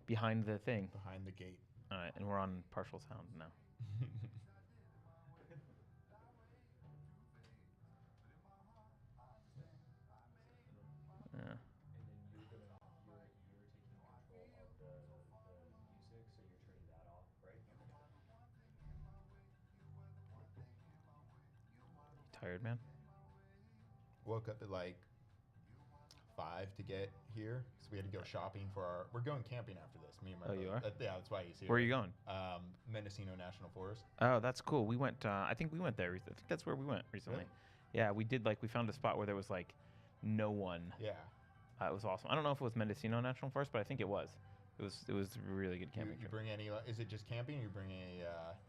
behind the thing. Behind the gate. All right, and we're on partial sound now. Yeah. And then you were taking control of the music, so you're turning that off, right? Tired, man? Woke up at like 5 to get here because we had to go shopping for our. We're going camping after this. Me and my. Oh, you are? Yeah, that's why he's here. Where are you going? Mendocino National Forest. Oh, that's cool. We went. I think we went there. I think that's where we went recently. Really? Yeah, we did. We found a spot where there was no one. Yeah. It was awesome. I don't know if it was Mendocino National Forest, but I think it was. It was a really good camping You trip. bring any? Is it just camping? Or you bring any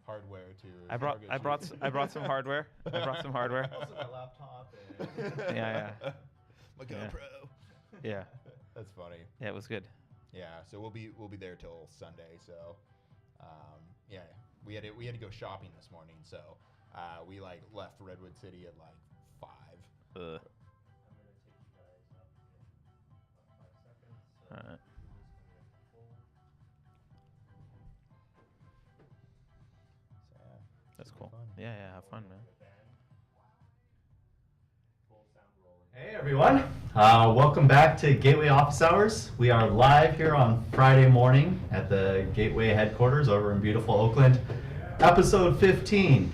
hardware to? I brought some hardware. I brought some hardware. Also my laptop. Yeah. My Yeah. GoPro. Yeah. That's funny. Yeah, it was good. Yeah, so we'll be there till Sunday. So, yeah, we had to go shopping this morning. So, we left Redwood City at 5. Ugh. I'm gonna take you guys up in about 5 seconds. So Alright. So, yeah, That's should be cool. fun. Yeah, have fun, man. Hey everyone, welcome back to Gateway Office Hours. We are live here on Friday morning at the Gateway headquarters over in beautiful Oakland. Episode 15.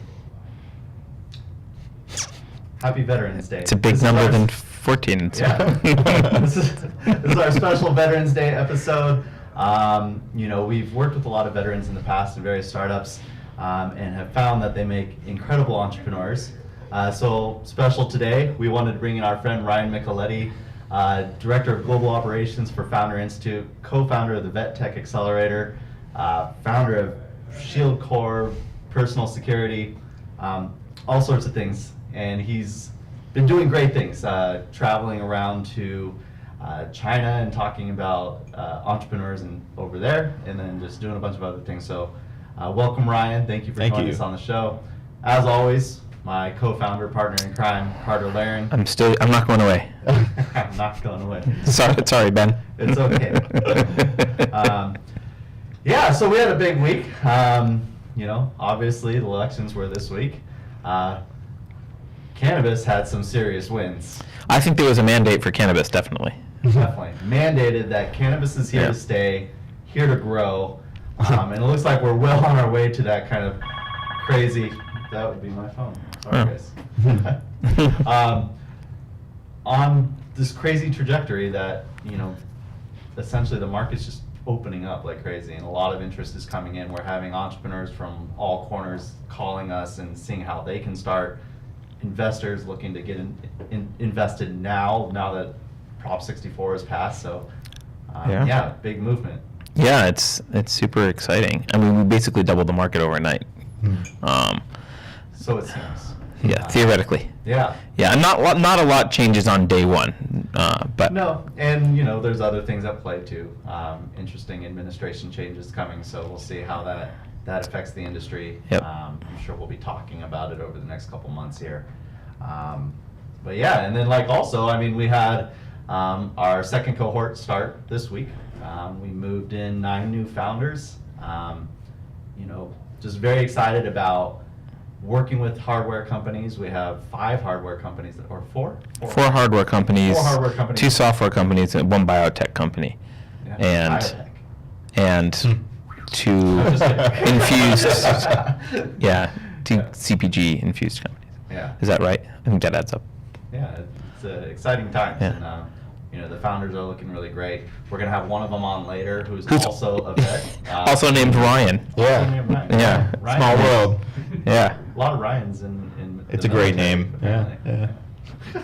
Happy Veterans Day. It's a big number than 14. So. Yeah. this is our special Veterans Day episode. We've worked with a lot of veterans in the past in various startups and have found that they make incredible entrepreneurs. So special today, we wanted to bring in our friend Ryan Micheletti, Director of Global Operations for Founder Institute, co-founder of the VetTech Accelerator, founder of Shield Core, personal security, all sorts of things. And he's been doing great things, traveling around to China and talking about entrepreneurs over there, and then just doing a bunch of other things. So welcome, Ryan. Thank you for joining us on the show. As always, my co-founder, partner in crime, Carter Laren. I'm not going away. I'm not going away. Sorry, Ben. It's okay. So we had a big week. Obviously the elections were this week. Cannabis had some serious wins. I think there was a mandate for cannabis, definitely. Definitely. Mandated that cannabis is here to stay, here to grow. And it looks like we're well on our way to that kind of crazy. That would be my phone. Sorry, guys. On this crazy trajectory that, essentially the market's just opening up like crazy and a lot of interest is coming in. We're having entrepreneurs from all corners calling us and seeing how they can start. Investors looking to get invested now that Prop 64 has passed. So, big movement. Yeah, it's super exciting. I mean, we basically doubled the market overnight. So it seems. Yeah, theoretically. Yeah. Yeah, not a lot changes on day one, but No, and there's other things at play too. Interesting administration changes coming, so we'll see how that affects the industry. Yep. I'm sure we'll be talking about it over the next couple months here. But yeah, and then we had our second cohort start this week. We moved in 9 new founders. Just very excited about working with hardware companies. We have 5 hardware companies, or 4? 4 hardware companies, 4 hardware companies. 2 software companies, and 1 biotech company, Yeah, and biotech. 2 infused, 2 CPG infused companies. Yeah. Is that right? I think that adds up. Yeah, it's exciting times. Yeah. And, the founders are looking really great. We're going to have one of them on later who's also a vet. Also named Ryan. Also named Ryan. Yeah. Ryan. Small world. Yeah. A lot of Ryans in It's the a great military, name. apparently.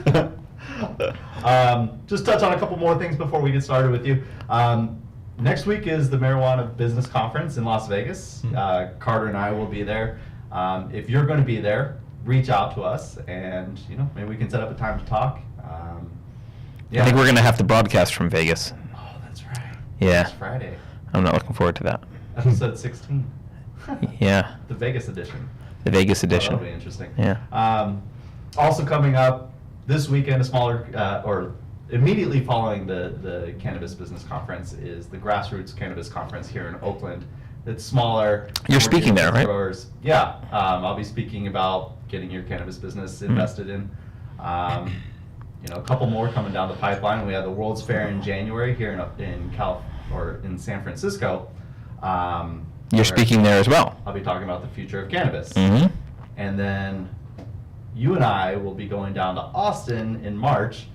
Yeah. Just touch on a couple more things before we get started with you. Next week is the Marijuana Business Conference in Las Vegas. Carter and I will be there. If you're going to be there, reach out to us, and maybe we can set up a time to talk. I think we're going to have to broadcast from Vegas. Oh, that's right. Yeah. It's Friday. I'm not looking forward to that. Episode 16. Yeah. The Vegas edition. The Vegas edition. That'll be interesting. Yeah. Also coming up this weekend, a smaller, or immediately following the Cannabis Business Conference is the Grassroots Cannabis Conference here in Oakland. It's smaller. You're speaking there, right? Growers. Yeah, I'll be speaking about getting your cannabis business invested in. You know, a couple more coming down the pipeline. We have the World's Fair in January here in San Francisco. You're speaking there as well. I'll be talking about the future of cannabis. Mm-hmm. And then you and I will be going down to Austin in March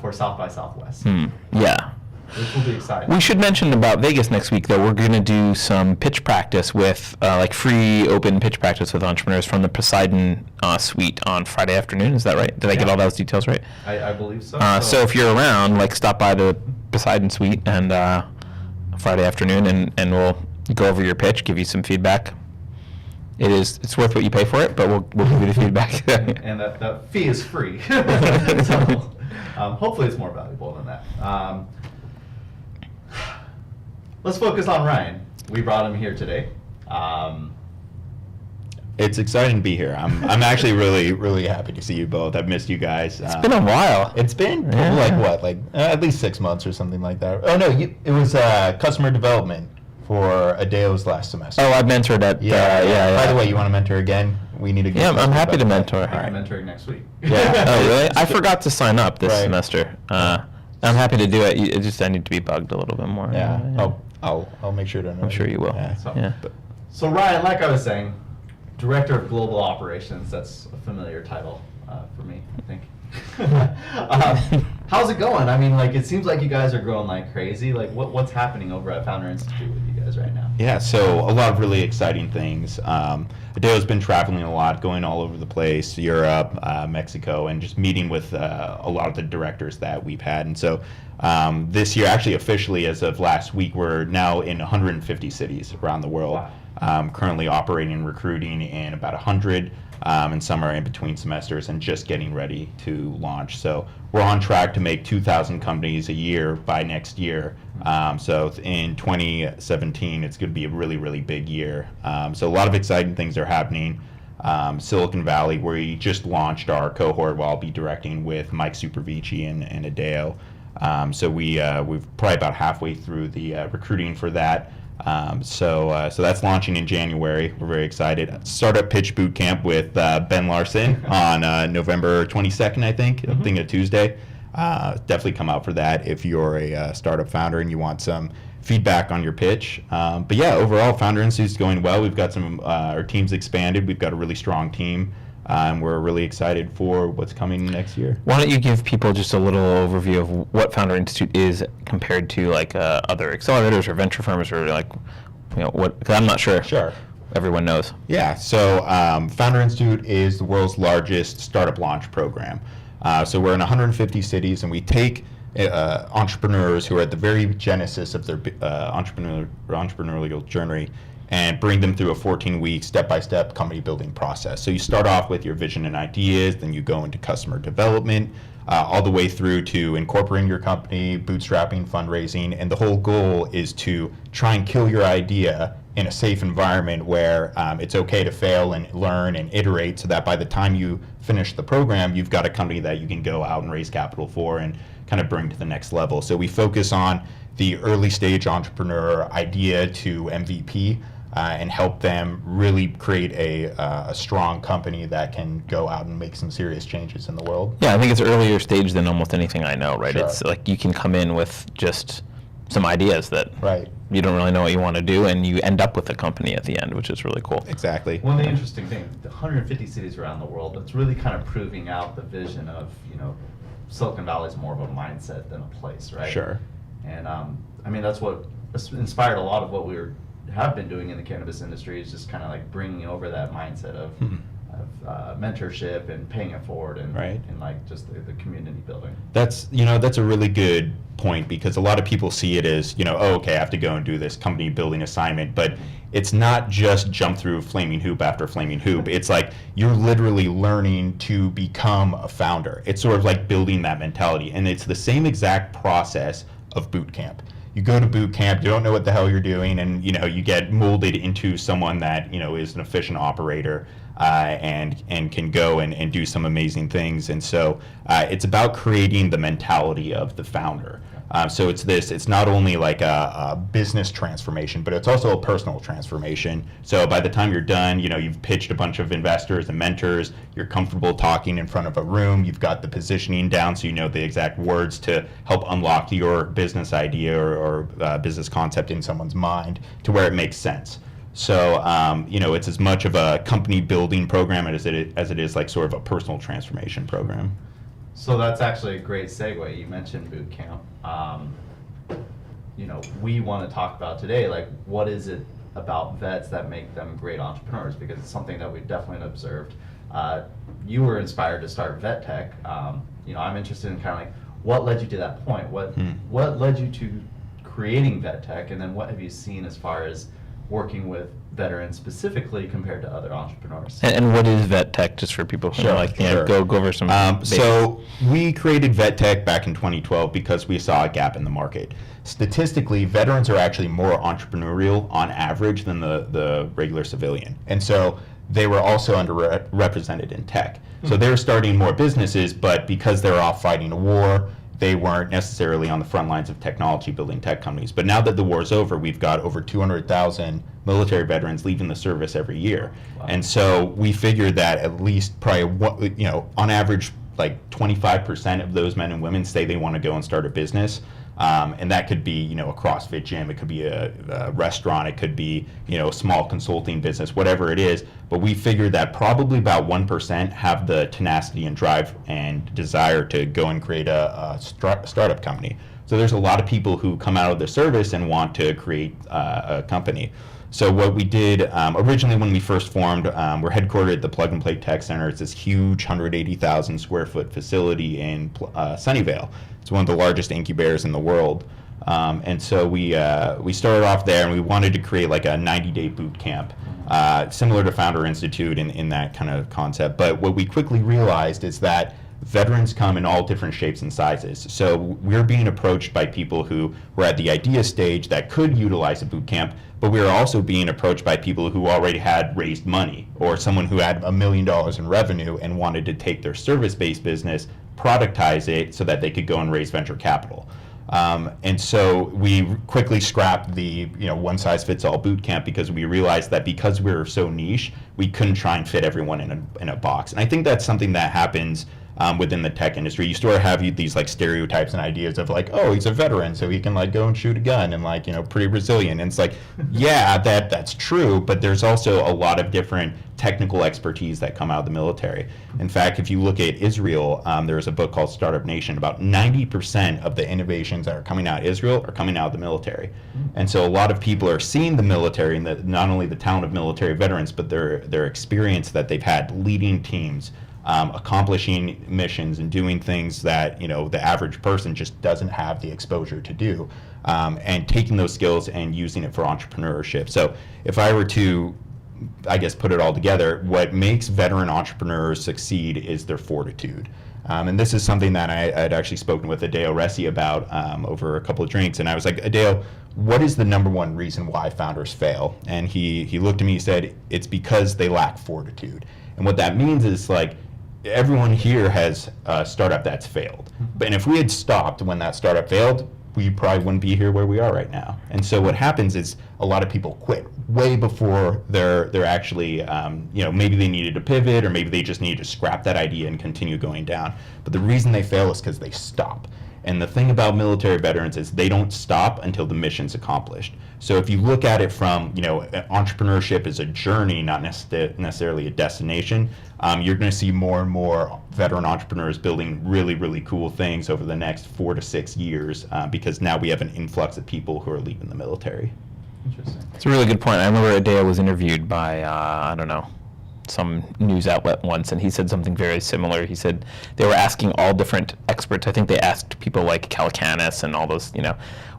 for South by Southwest, Yeah. which will be exciting. We should mention about Vegas next week that we're going to do some pitch practice with, like free open pitch practice with entrepreneurs from the Poseidon suite on Friday afternoon. Is that right? Did I get all those details right? I believe so. So if you're around, like stop by the Poseidon suite and Friday afternoon, and we'll go over your pitch, give you some feedback. It's worth what you pay for it, but we'll give you the feedback. And that fee is free. So, hopefully it's more valuable than that. Let's focus on Ryan. We brought him here today. It's exciting to be here. I'm actually really happy to see you both. I've missed you guys. It's been a while. It's been at least 6 months or something like that. Oh no, it was customer development for Adeo's last semester. Oh, I mentored at. Yeah. By the way, you want to mentor again? We need to get. Yeah, I'm happy to mentor. I'm mentoring next week. Yeah. Oh, really? I forgot to sign up this Right. semester. I'm happy to do it. I need to be bugged a little bit more. Yeah. I'll make sure to. I'm sure you will. Yeah. Yeah. So Ryan, like I was saying, Director of Global Operations, that's a familiar title for me, I think. How's it going? I mean, like, it seems like you guys are growing like crazy. Like, what's happening over at Founder Institute with you guys right now? Yeah, so a lot of really exciting things. Adeo's been traveling a lot, going all over the place, Europe, Mexico, and just meeting with a lot of the directors that we've had. And so this year, actually officially as of last week, we're now in 150 cities around the world. Wow. Currently operating and recruiting in about 100, and some are in between semesters and just getting ready to launch. So we're on track to make 2,000 companies a year by next year. So in 2017, it's going to be a really big year. So a lot of exciting things are happening. Silicon Valley, where we just launched our cohort, where I'll be directing with Mike Supervici and Adeo. So we've probably about halfway through the recruiting for that. So that's launching in January. We're very excited. Startup Pitch Boot Camp with Ben Larson on November 22nd, I think. I think a Tuesday. Definitely come out for that if you're a startup founder and you want some feedback on your pitch. But yeah, overall, Founder Institute's going well. We've got our team's expanded. We've got a really strong team. And we're really excited for what's coming next year. Why don't you give people just a little overview of what Founder Institute is compared to like other accelerators or venture firms, or like, what? Because I'm not sure. Sure. Everyone knows. Yeah. So Founder Institute is the world's largest startup launch program. So we're in 150 cities, and we take entrepreneurs who are at the very genesis of their entrepreneurial journey and bring them through a 14-week step-by-step company building process. So you start off with your vision and ideas, then you go into customer development, all the way through to incorporating your company, bootstrapping, fundraising, and the whole goal is to try and kill your idea in a safe environment where it's okay to fail and learn and iterate, so that by the time you finish the program, you've got a company that you can go out and raise capital for and kind of bring to the next level. So we focus on the early stage entrepreneur idea to MVP, and help them really create a strong company that can go out and make some serious changes in the world. Yeah, I think it's earlier stage than almost anything I know, right? Sure. It's like you can come in with just some ideas that Right. you don't really know what you want to do, and you end up with a company at the end, which is really cool. Exactly. One of the interesting things, the 150 cities around the world, that's really kind of proving out the vision of, Silicon Valley is more of a mindset than a place, right? Sure. And I mean, that's what inspired a lot of what we have been doing in the cannabis industry, is just kind of like bringing over that mindset of mentorship and paying it forward, and Right. and like just the community building. That's a really good point, because a lot of people see it as, oh, okay, I have to go and do this company building assignment, but it's not just jump through flaming hoop after flaming hoop. It's like you're literally learning to become a founder. It's sort of like building that mentality, and it's the same exact process of boot camp. you go to boot camp, you don't know what the hell you're doing, and you get molded into someone that is an efficient operator and can go and do some amazing things. And so it's about creating the mentality of the founder. So it's not only like a business transformation, but it's also a personal transformation. So by the time you're done, you've pitched a bunch of investors and mentors, you're comfortable talking in front of a room, you've got the positioning down so you know the exact words to help unlock your business idea or business concept in someone's mind to where it makes sense. So, it's as much of a company building program as it is like sort of a personal transformation program. So that's actually a great segue. You mentioned boot camp. We want to talk about today, like, what is it about vets that make them great entrepreneurs? Because it's something that we've definitely observed. You were inspired to start VetTech. I'm interested in kind of like what led you to that point. What led you to creating VetTech, and then what have you seen as far as working with veterans specifically compared to other entrepreneurs? And what is VetTech, just for people who Sure. go over some basics. So we created VetTech back in 2012 because we saw a gap in the market. Statistically, veterans are actually more entrepreneurial on average than the regular civilian. And so they were also underrepresented in tech. So they were starting more businesses, but because they were off fighting a war, they weren't necessarily on the front lines of technology building tech companies. But now that the war's over, we've got over 200,000 military veterans leaving the service every year. Wow. And so we figured that at least probably, on average, like 25% of those men and women say they want to go and start a business. And that could be, a CrossFit gym, it could be a restaurant, it could be, a small consulting business, whatever it is. But we figured that probably about 1% have the tenacity and drive and desire to go and create a startup company. So there's a lot of people who come out of the service and want to create a company. So what we did originally when we first formed, we're headquartered at the Plug and Play Tech Center. It's this huge 180,000 square foot facility in Sunnyvale. It's one of the largest incubators in the world. And so we started off there, and we wanted to create like a 90-day boot camp, similar to Founder Institute in that kind of concept. But what we quickly realized is that veterans come in all different shapes and sizes. So we're being approached by people who were at the idea stage that could utilize a boot camp, but we were also being approached by people who already had raised money, or someone who had $1 million in revenue and wanted to take their service-based business, productize it so that they could go and raise venture capital. And so we quickly scrapped the one-size-fits-all boot camp because we realized that because we were so niche, we couldn't try and fit everyone in a box. And I think that's something that happens within the tech industry. You sort of have these like stereotypes and ideas of like, oh, he's a veteran, so he can like go and shoot a gun and like pretty resilient. And it's like, yeah, that's true, but there's also a lot of different technical expertise that come out of the military. In fact, if you look at Israel, there's a book called Startup Nation. About 90% of the innovations that are coming out of Israel are coming out of the military. And so a lot of people are seeing the military and not only the talent of military veterans, but their experience that they've had leading teams, accomplishing missions and doing things that the average person just doesn't have the exposure to do, and taking those skills and using it for entrepreneurship. So if I were to, I guess, put it all together, what makes veteran entrepreneurs succeed is their fortitude. And this is something that I had actually spoken with Adeo Resi about over a couple of drinks, and I was like, Adeo, what is the number one reason why founders fail? And he looked at me and said, it's because they lack fortitude. And what that means is like, everyone here has a startup that's failed. And if we had stopped when that startup failed, we probably wouldn't be here where we are right now. And so what happens is a lot of people quit way before they're actually, maybe they needed to pivot, or maybe they just needed to scrap that idea and continue going down. But the reason they fail is because they stop. And the thing about military veterans is they don't stop until the mission's accomplished. So if you look at it from, entrepreneurship is a journey, not necessarily a destination, you're going to see more and more veteran entrepreneurs building really, really cool things over the next 4 to 6 years, because now we have an influx of people who are leaving the military. Interesting. It's a really good point. I remember Adeo was interviewed by, some news outlet once, and he said something very similar. He said they were asking all different experts. I think they asked people like Calacanis and all those,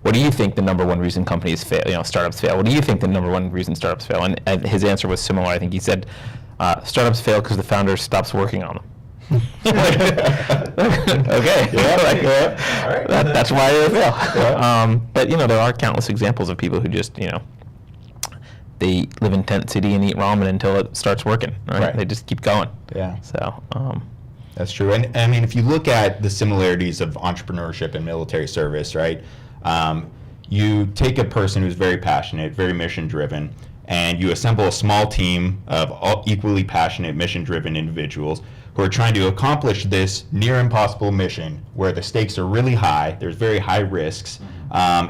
what do you think the number one reason companies fail, startups fail? What do you think the number one reason startups fail? And his answer was similar. I think he said startups fail because the founder stops working on them. Okay. Yeah. All right. That's why they fail. Yeah. But there are countless examples of people who just they live in tent city and eat ramen until it starts working. Right? They just keep going. Yeah. So. That's true. And I mean, if you look at the similarities of entrepreneurship and military service, right? You take a person who's very passionate, very mission driven, and you assemble a small team of all equally passionate, mission driven individuals who are trying to accomplish this near impossible mission where the stakes are really high, there's very high risks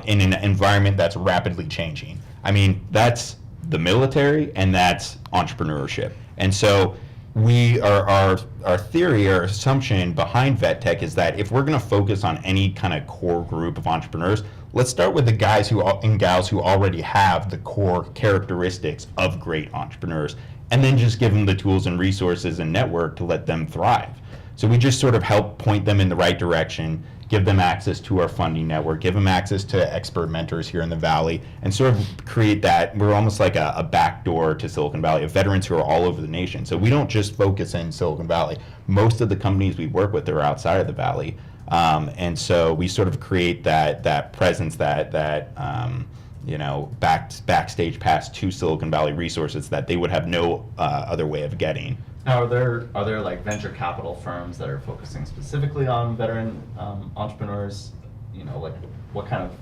in an environment that's rapidly changing. I mean, that's the military and that's entrepreneurship. And so our theory, our assumption behind VetTech is that if we're going to focus on any kind of core group of entrepreneurs, let's start with the guys and gals who already have the core characteristics of great entrepreneurs, and then just give them the tools and resources and network to let them thrive. So we just sort of help point them in the right direction, give them access to our funding network, give them access to expert mentors here in the Valley, and sort of create that. We're almost like a backdoor to Silicon Valley of veterans who are all over the nation. So we don't just focus in Silicon Valley. Most of the companies we work with are outside of the Valley. And so we sort of create that presence, that backstage pass to Silicon Valley resources that they would have no other way of getting. Now, are there like venture capital firms that are focusing specifically on veteran entrepreneurs? Like what kind of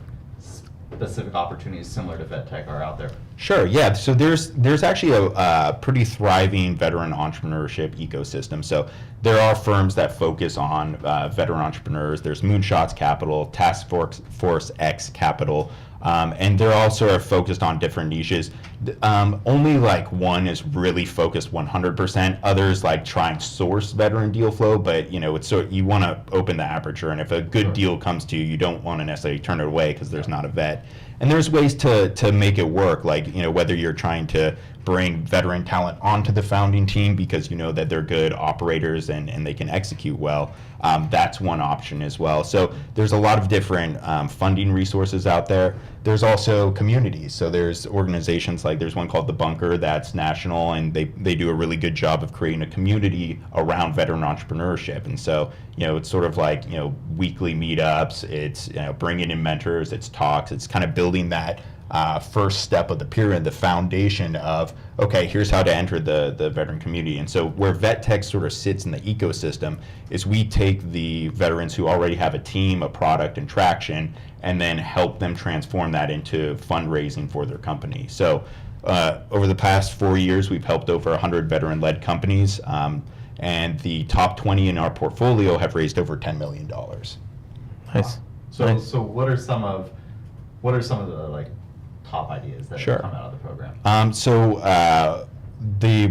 specific opportunities similar to VetTech are out there? Sure, yeah. So there's actually a pretty thriving veteran entrepreneurship ecosystem. So there are firms that focus on veteran entrepreneurs. There's Moonshots Capital, Task Force X Capital, and they're also focused on different niches. Only like one is really focused 100%. Others like try and source veteran deal flow, but it's you want to open the aperture, and if a good deal comes to you, you don't want to necessarily turn it away because there's not a vet. And there's ways to make it work, like whether you're trying to bring veteran talent onto the founding team because that they're good operators and they can execute well. That's one option as well. So there's a lot of different funding resources out there. There's also communities. So there's organizations like there's one called The Bunker that's national, and they do a really good job of creating a community around veteran entrepreneurship. And so it's sort of like weekly meetups. It's bringing in mentors. It's talks. It's kind of building that first step of the pyramid, the foundation of, okay, here's how to enter the veteran community. And so where VetTech sort of sits in the ecosystem is we take the veterans who already have a team, a product, and traction, and then help them transform that into fundraising for their company. So over the past 4 years, we've helped over 100 veteran-led companies, and the top 20 in our portfolio have raised over $10 million. Nice. So what are some of the like top ideas that have come out of the program?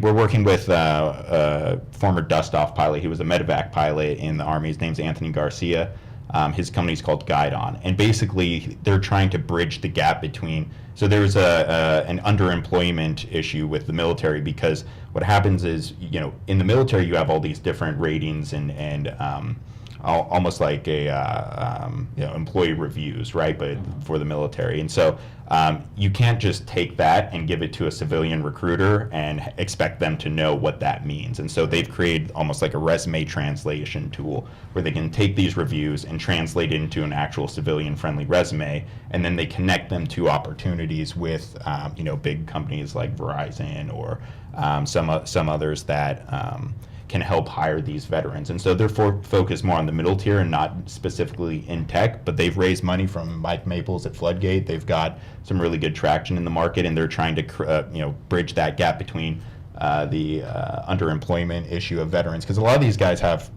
We're working with a former dust-off pilot. He was a medevac pilot in the Army. His name's Anthony Garcia. His company's called Guide On, and basically they're trying to bridge the gap between. So there's an underemployment issue with the military because what happens is in the military you have all these different ratings and almost like employee reviews, right? But for the military, and so you can't just take that and give it to a civilian recruiter and expect them to know what that means. And so they've created almost like a resume translation tool where they can take these reviews and translate it into an actual civilian-friendly resume, and then they connect them to opportunities with big companies like Verizon or some others that can help hire these veterans. And so they're focused more on the middle tier and not specifically in tech, but they've raised money from Mike Maples at Floodgate. They've got some really good traction in the market, and they're trying to bridge that gap between the underemployment issue of veterans, because a lot of these guys have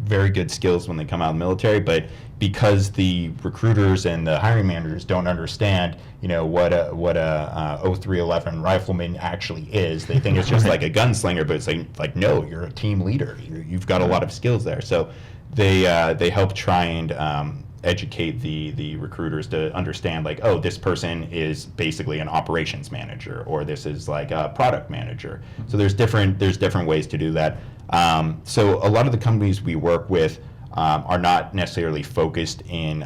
very good skills when they come out of the military, but because the recruiters and the hiring managers don't understand what a 0311 rifleman actually is, they think it's just like a gunslinger, but it's like no, you're a team leader, you've got a lot of skills there. So they help try and educate the recruiters to understand, like, oh, this person is basically an operations manager, or this is like a product manager. So there's different ways to do that. So a lot of the companies we work with are not necessarily focused in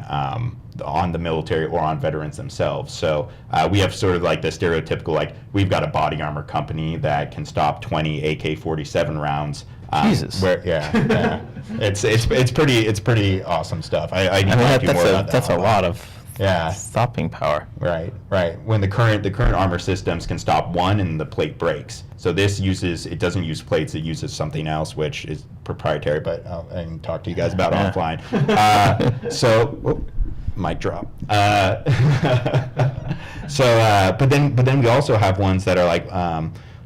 on the military or on veterans themselves. So we have sort of like the stereotypical, like we've got a body armor company that can stop 20 AK-47 rounds. Jesus. Yeah. It's pretty awesome stuff. I need to talk to you more about that. That's a lot of Yeah. stopping power. Right. When the current armor systems can stop one and the plate breaks. So it doesn't use plates, it uses something else, which is proprietary, but I can talk to you guys about offline. Mic drop. But then we also have ones that are like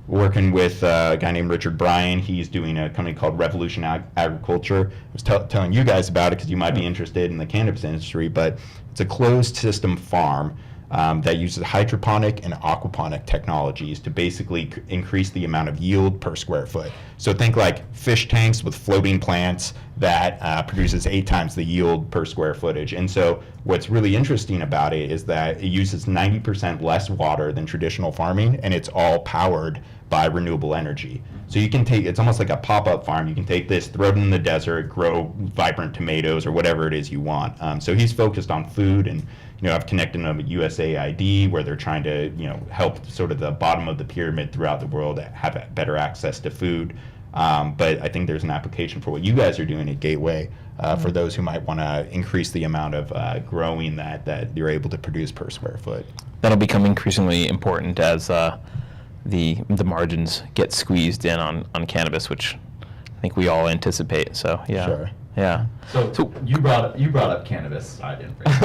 working with a guy named Richard Bryan. He's doing a company called Revolution Agriculture. I was telling you guys about it because you might be interested in the cannabis industry, but it's a closed system farm that uses hydroponic and aquaponic technologies to basically increase the amount of yield per square foot. So think like fish tanks with floating plants that produces 8 times the yield per square footage. And so what's really interesting about it is that it uses 90% less water than traditional farming, and it's all powered by renewable energy. So you can it's almost like a pop-up farm. You can take this, throw it in the desert, grow vibrant tomatoes or whatever it is you want. So he's focused on food, and I've connected him with USAID, where they're trying to help sort of the bottom of the pyramid throughout the world have better access to food. But I think there's an application for what you guys are doing at Gateway for those who might want to increase the amount of growing that you're able to produce per square foot. That'll become increasingly important as the margins get squeezed in on cannabis, which I think we all anticipate. So yeah. Sure. Yeah. So you brought up cannabis. I didn't bring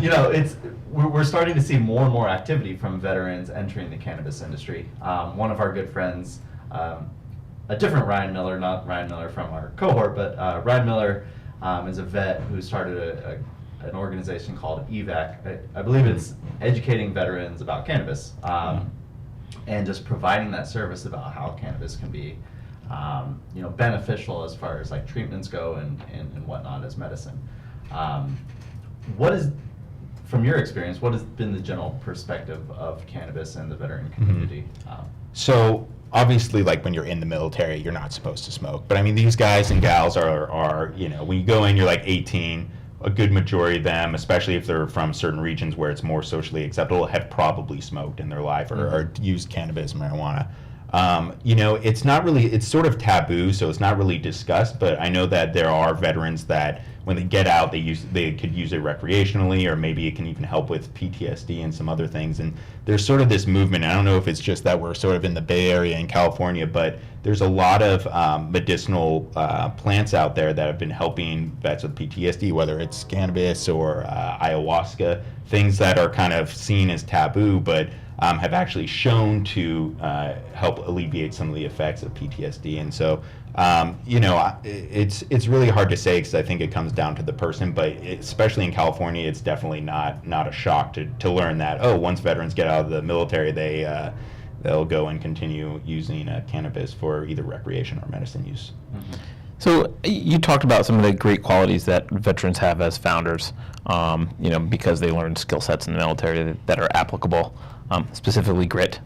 it up. We're starting to see more and more activity from veterans entering the cannabis industry. One of our good friends, a different Ryan Miller, not Ryan Miller from our cohort, but Ryan Miller is a vet who started an organization called EVAC. I believe it's educating veterans about cannabis and just providing that service about how cannabis can be beneficial as far as like treatments go and whatnot as medicine. What is, from your experience, what has been the general perspective of cannabis and the veteran community? So obviously, like when you're in the military, you're not supposed to smoke. But I mean, these guys and gals are when you go in, you're like 18. A good majority of them, especially if they're from certain regions where it's more socially acceptable, have probably smoked in their life or used cannabis, marijuana. It's not really, it's sort of taboo, so it's not really discussed, but I know that there are veterans that when they get out, they could use it recreationally, or maybe it can even help with PTSD and some other things. And there's sort of this movement. I don't know if it's just that we're sort of in the Bay Area in California, but there's a lot of medicinal plants out there that have been helping vets with PTSD, whether it's cannabis or ayahuasca, things that are kind of seen as taboo, but have actually shown to help alleviate some of the effects of PTSD. And so, it's really hard to say because I think it comes down to the person, but especially in California, it's definitely not a shock to learn that, once veterans get out of the military, they'll go and continue using cannabis for either recreation or medicine use. Mm-hmm. So you talked about some of the great qualities that veterans have as founders, because they learned skill sets in the military that are applicable, specifically grit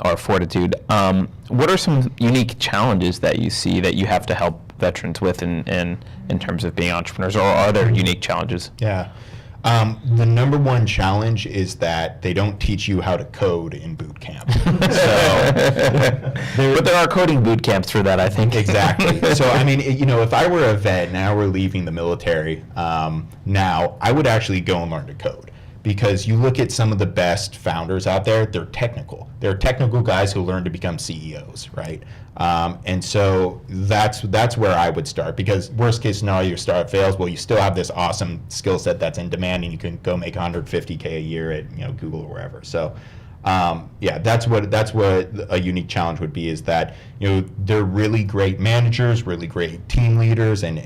or fortitude. What are some unique challenges that you see that you have to help veterans with in terms of being entrepreneurs, or are there unique challenges? Yeah. The number one challenge is that they don't teach you how to code in boot camp. But there are coding boot camps for that, I think. Exactly. So, I mean, if I were a vet, now we're leaving the military, now I would actually go and learn to code. Because you look at some of the best founders out there, they're technical. They're technical guys who learn to become CEOs, right? And so that's where I would start, because worst case scenario, your startup fails. Well, you still have this awesome skill set that's in demand, and you can go make $150K a year at Google or wherever. So that's what a unique challenge would be, is that they're really great managers, really great team leaders, and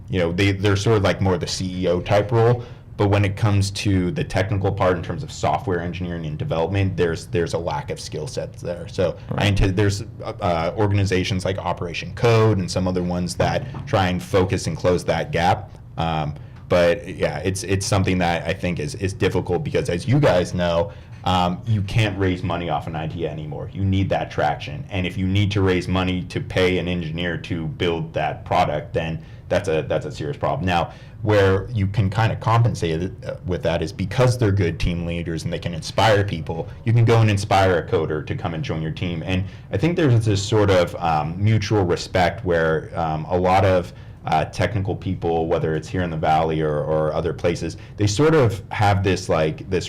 they're sort of like more the CEO type role. But when it comes to the technical part, in terms of software engineering and development, there's a lack of skill sets there. So there's organizations like Operation Code and some other ones that try and focus and close that gap. But yeah, it's something that I think is difficult, because as you guys know, you can't raise money off an idea anymore. You need that traction. And if you need to raise money to pay an engineer to build that product, then that's a serious problem. Now, where you can kind of compensate with that is because they're good team leaders and they can inspire people, you can go and inspire a coder to come and join your team. And I think there's this sort of mutual respect where a lot of technical people, whether it's here in the Valley or other places, they sort of have this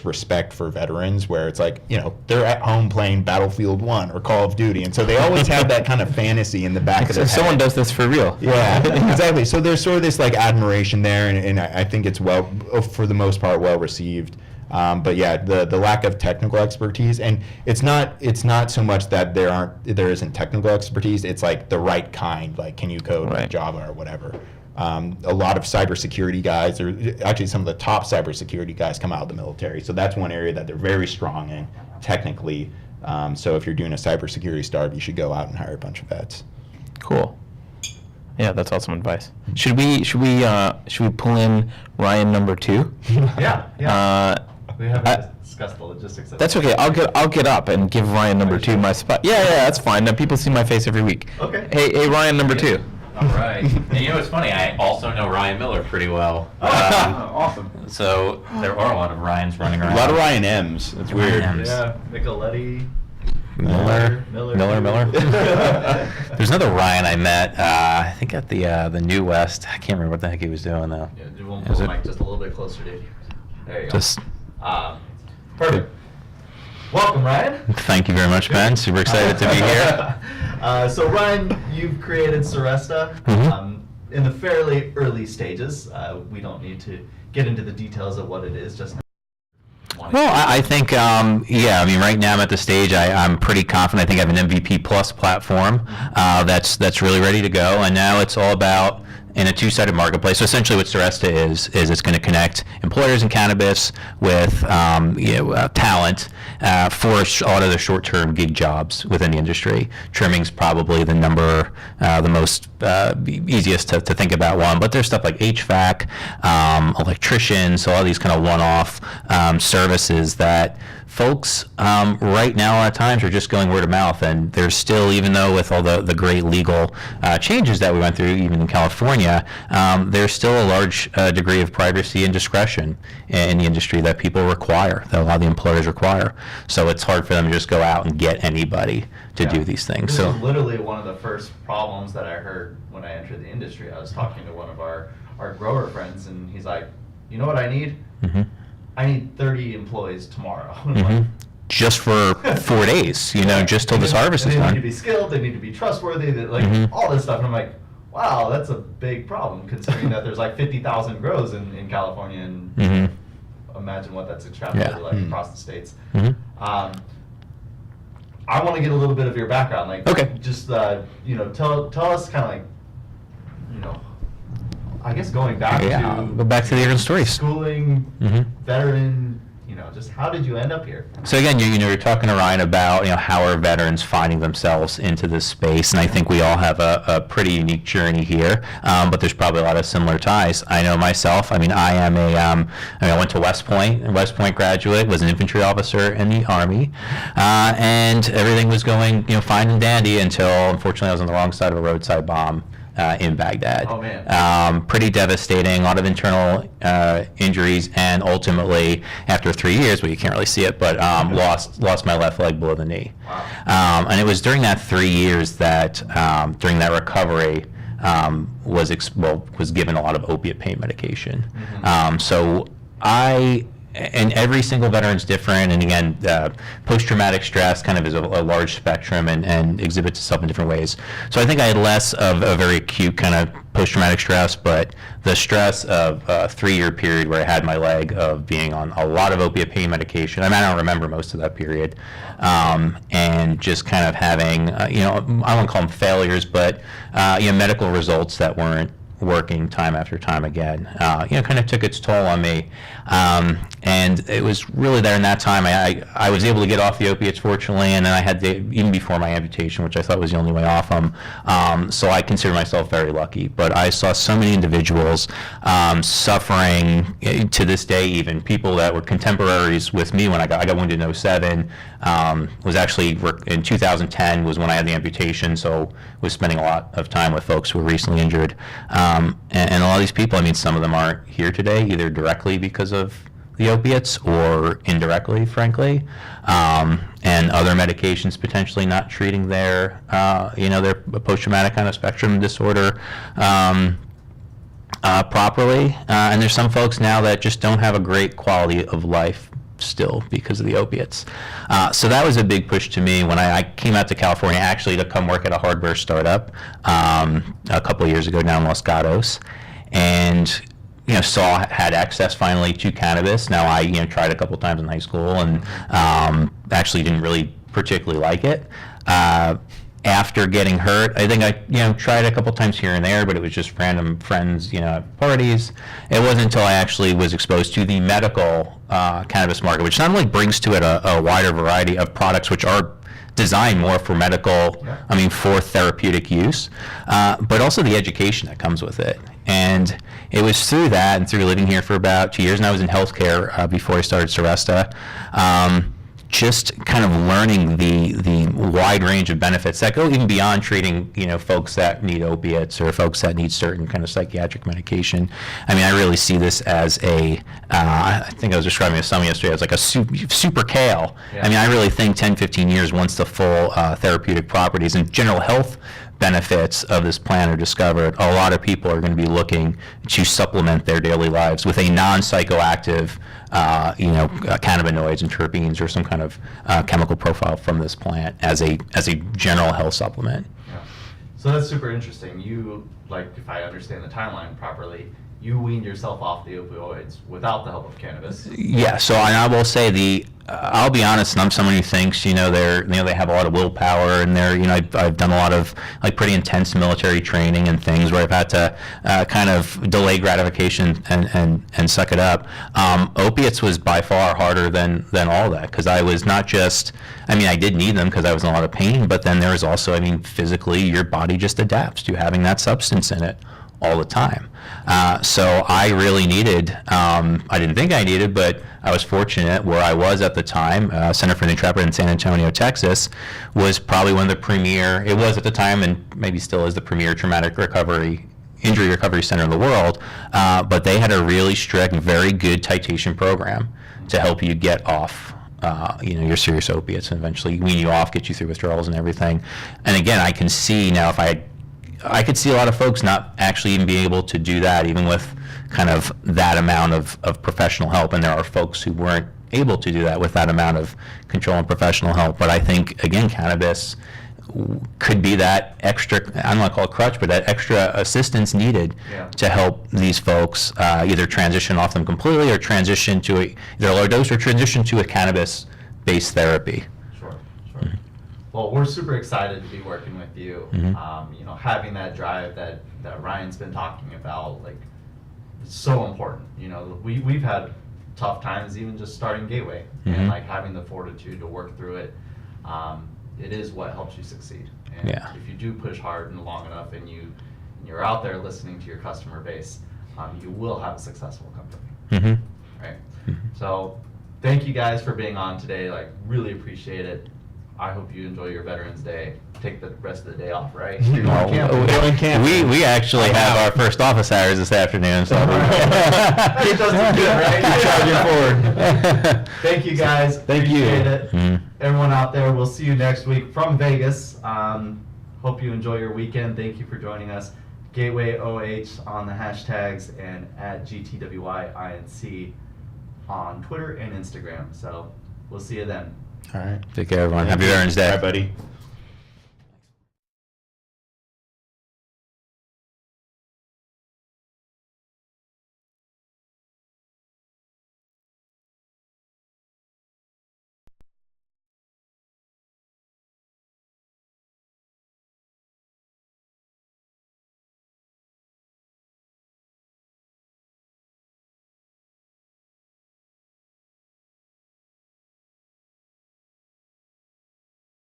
respect for veterans where it's like, they're at home playing Battlefield 1 or Call of Duty, and so they always have that kind of fantasy in the back of their head. Someone does this for real. Yeah, exactly. So there's sort of this admiration there, and I think it's for the most part, well received. But yeah, the lack of technical expertise, and it's not so much that there isn't technical expertise. It's like the right kind. Like, can you code Right. Java or whatever? A lot of cybersecurity guys, or actually some of the top cybersecurity guys, come out of the military. So that's one area that they're very strong in technically. So if you're doing a cybersecurity startup, you should go out and hire a bunch of vets. Cool. Yeah, that's awesome advice. Should we pull in Ryan number 2? Yeah. We haven't discussed the logistics of That's it. okay. I'll get up and give Ryan number 2 my spot. Yeah, that's fine. Now people see my face every week. Okay. Hey, Ryan number 2. All right. And what's funny? I also know Ryan Miller pretty well. Awesome. So there are a lot of Ryans running around. A lot of Ryan M's. It's weird. Ryan M's. Yeah, Nicoletti. Miller. Miller. There's another Ryan I met. I think at the New West. I can't remember what the heck he was doing though. Yeah, do one Is pull it- the mic just a little bit closer, dude. There you Just go. Perfect. Welcome, Ryan. Thank you very much, Ben. Super excited to be here. So Ryan, you've created Seresta Mhm. in the fairly early stages. We don't need to get into the details of what it is. Just Well, I think, right now I'm at the stage, I'm pretty confident. I think I have an MVP plus platform that's really ready to go. And now it's all about in a two-sided marketplace. So essentially what Seresta is it's going to connect employers in cannabis with talent for a lot of the short-term gig jobs within the industry. Trimming's probably the most easiest to think about one, but there's stuff like HVAC, electricians, so all these kind of one-off services that folks right now a lot of times are just going word of mouth, and there's still, even though with all the great legal changes that we went through even in California, there's still a large degree of privacy and discretion in the industry that people require, that a lot of the employers require. So it's hard for them to just go out and get anybody to do these things. This So is literally one of the first problems that I heard when I entered the industry. I was talking to one of our grower friends, and he's like, "You know what I need? Mhm. I need 30 employees tomorrow." I'm Mhm. like, just for 4 days, just till this harvest is They need to done. be skilled. They need to be trustworthy. Mhm. All this stuff. And I'm like, wow, that's a big problem considering that there's like 50,000 grows in California, and Mhm. imagine what that's extrapolated Yeah. like Mm. across the states. Mhm. I want to get a little bit of your background, Okay. just tell us kind of I guess going back Yeah, to go back to the different stories. schooling, Mhm. veteran, just how did you end up here? So again, you're talking to Ryan about how are veterans finding themselves into this space, and I think we all have a pretty unique journey here, but there's probably a lot of similar ties. I know myself. I am I went to West Point, graduate, was an infantry officer in the Army, and everything was going fine and dandy until unfortunately I was on the wrong side of a roadside bomb. In Baghdad. Oh, man. Pretty devastating, a lot of internal injuries, and ultimately, after 3 years, well, you can't really see it, but lost my left leg below the knee. Wow. And it was during that 3 years that, during that recovery, was given a lot of opiate pain medication. So and every single veteran's different, and again, post-traumatic stress kind of is a large spectrum and exhibits itself in different ways. So I think I had less of a very acute kind of post-traumatic stress, but the stress of a 3-year period where I had my leg of being on a lot of opiate pain medication. I don't remember most of that period, and just kind of having, I won't call them failures, but medical results that weren't working time after time again, kind of took its toll on me. And it was really there in that time, I was able to get off the opiates, fortunately, and then I had even before my amputation, which I thought was the only way off them. So I consider myself very lucky. But I saw so many individuals suffering to this day, even people that were contemporaries with me when I got wounded in 07. Was actually in 2010 was when I had the amputation, so was spending a lot of time with folks who were recently injured. And a lot of these people, I mean, some of them aren't here today, either directly because of the opiates or indirectly, frankly, and other medications potentially not treating their, their post-traumatic kind of spectrum disorder properly. And there's some folks now that just don't have a great quality of life still because of the opiates. So that was a big push to me when I came out to California, actually to come work at a hardware startup a couple of years ago down in Los Gatos, and had access finally to cannabis. Now I tried a couple times in high school and actually didn't really particularly like it. After getting hurt, I think I tried a couple times here and there, but it was just random friends at parties. It wasn't until I actually was exposed to the medical cannabis market, which not only brings to it a wider variety of products which are designed more for medical, for therapeutic use, but also the education that comes with it. And it was through that and through living here for about 2 years, and I was in healthcare before I started Seresta, just kind of learning the wide range of benefits that go even beyond treating, folks that need opiates or folks that need certain kind of psychiatric medication. I mean, I really see this as I think I was describing it to someone yesterday as like a super kale. Yeah. I mean, I really think 10, 15 years, once the full therapeutic properties and general health benefits of this plant are discovered, a lot of people are going to be looking to supplement their daily lives with a non-psychoactive, cannabinoids and terpenes or some kind of chemical profile from this plant as a general health supplement. Yeah. So that's super interesting. You, if I understand the timeline properly, you weaned yourself off the opioids without the help of cannabis. Yeah. So I will say I'll be honest, and I'm someone who thinks they have a lot of willpower, and I've done a lot of pretty intense military training and things where I've had to kind of delay gratification and suck it up. Opiates was by far harder than all that, because I was not just, I did need them because I was in a lot of pain, but then there was also, physically your body just adapts to having that substance in it all the time. So I really needed, I didn't think I needed, but I was fortunate where I was at the time. Center for the Intrepid in San Antonio, Texas, was probably one of the premier, it was at the time and maybe still is the premier traumatic injury recovery center in the world, but they had a really strict, very good titration program to help you get off your serious opiates and eventually wean you off, get you through withdrawals and everything. And again, I can see now, I could see a lot of folks not actually even be able to do that, even with kind of that amount of professional help. And there are folks who weren't able to do that with that amount of control and professional help. But I think, again, cannabis could be that extra, I don't want to call it crutch, but that extra assistance needed to help these folks either transition off them completely or transition to either a low dose or transition to a cannabis-based therapy. Sure. Well, we're super excited to be working with you. Having that drive that Ryan's been talking about, it's so important. We've had tough times even just starting Gateway, and having the fortitude to work through it. It is what helps you succeed. And if you do push hard and long enough, and you're out there listening to your customer base, you will have a successful company. Right. So, thank you guys for being on today. Really appreciate it. I hope you enjoy your Veterans Day. Take the rest of the day off, right? You're going camping. We actually have our first office hours this afternoon, so It does look good, right? Charging forward. Thank you guys. Thank you. Appreciate it. Everyone out there, we'll see you next week from Vegas. Hope you enjoy your weekend. Thank you for joining us. Gateway OH on the hashtags and at GTWYINC on Twitter and Instagram. So we'll see you then. All right. Take care, everyone. Happy Veterans Day. Bye, buddy.